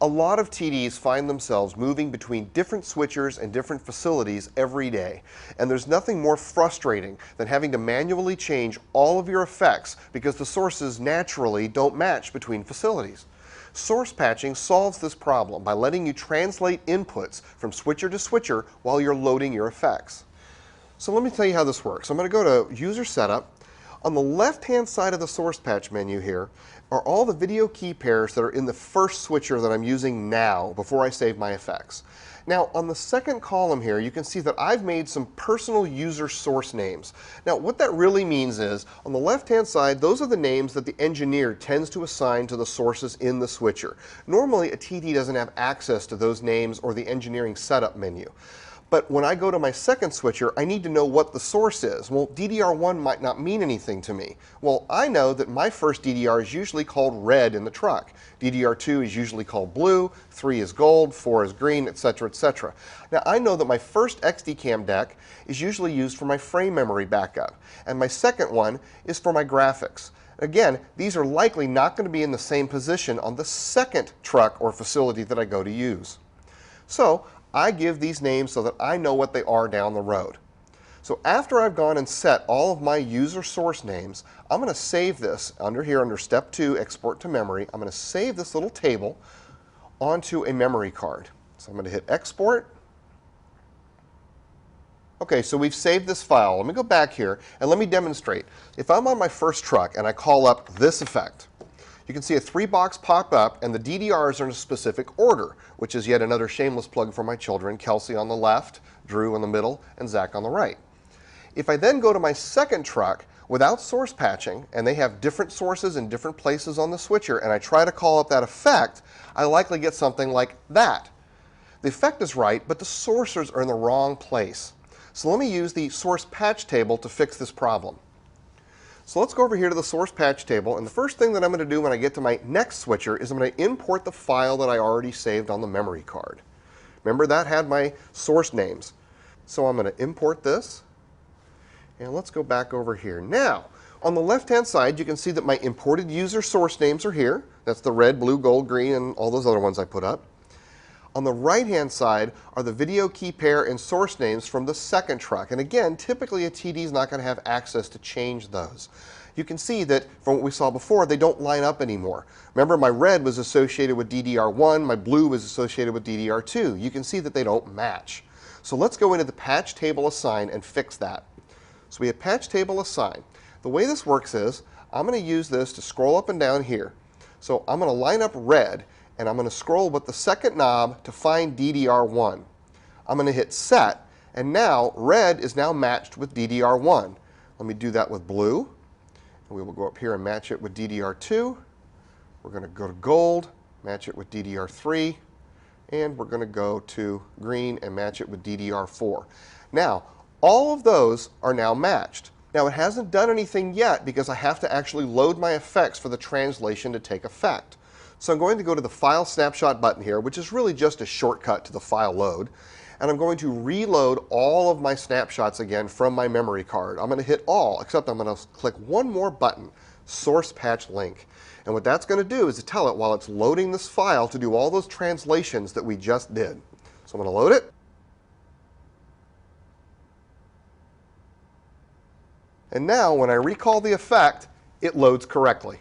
A lot of TDs find themselves moving between different switchers and different facilities every day. And there's nothing more frustrating than having to manually change all of your effects because the sources naturally don't match between facilities. Source patching solves this problem by letting you translate inputs from switcher to switcher while you're loading your effects. So let me tell you how this works. I'm going to go to User Setup. On the left-hand side of the source patch menu here are all the video key pairs that are in the first switcher that I'm using now before I save my effects. Now, on the second column here, you can see that I've made some personal user source names. Now, what that really means is, on the left-hand side, those are the names that the engineer tends to assign to the sources in the switcher. Normally, a TD doesn't have access to those names or the engineering setup menu. But when I go to my second switcher, I need to know what the source is. Well, DDR1 might not mean anything to me. Well, I know that my first DDR is usually called red in the truck. DDR2 is usually called blue, 3 is gold, 4 is green, etc., etc. Now, I know that my first XDCAM deck is usually used for my frame memory backup, and my second one is for my graphics. Again, these are likely not going to be in the same position on the second truck or facility that I go to use. So, I give these names so that I know what they are down the road. So after I've gone and set all of my user source names, I'm going to save this under Step 2, Export to Memory. I'm going to save this little table onto a memory card. So I'm going to hit Export. Okay, so we've saved this file. Let me go back here and let me demonstrate. If I'm on my first truck and I call up this effect, you can see a 3-box pop up, and the DDRs are in a specific order, which is yet another shameless plug for my children, Kelsey on the left, Drew in the middle, and Zach on the right. If I then go to my second truck without source patching, and they have different sources in different places on the switcher, and I try to call up that effect, I likely get something like that. The effect is right, but the sources are in the wrong place. So let me use the source patch table to fix this problem. So let's go over here to the source patch table, and the first thing that I'm going to do when I get to my next switcher is I'm going to import the file that I already saved on the memory card. Remember, that had my source names. So I'm going to import this, and let's go back over here. Now, on the left-hand side, you can see that my imported user source names are here. That's the red, blue, gold, green, and all those other ones I put up. On the right-hand side are the video key pair and source names from the second truck. And again, typically a TD is not going to have access to change those. You can see that from what we saw before, they don't line up anymore. Remember, my red was associated with DDR1, my blue was associated with DDR2. You can see that they don't match. So let's go into the patch table assign and fix that. So we have patch table assign. The way this works is, I'm going to use this to scroll up and down here. So I'm going to line up red, and I'm going to scroll with the second knob to find DDR1. I'm going to hit Set, and now red is now matched with DDR1. Let me do that with blue. And we will go up here and match it with DDR2. We're going to go to gold, match it with DDR3, and we're going to go to green and match it with DDR4. Now, all of those are now matched. Now, it hasn't done anything yet because I have to actually load my effects for the translation to take effect. So I'm going to go to the File Snapshot button here, which is really just a shortcut to the file load. And I'm going to reload all of my snapshots again from my memory card. I'm going to hit all, except I'm going to click one more button, Source Patch Link. And what that's going to do is to tell it while it's loading this file to do all those translations that we just did. So I'm going to load it. And now when I recall the effect, it loads correctly.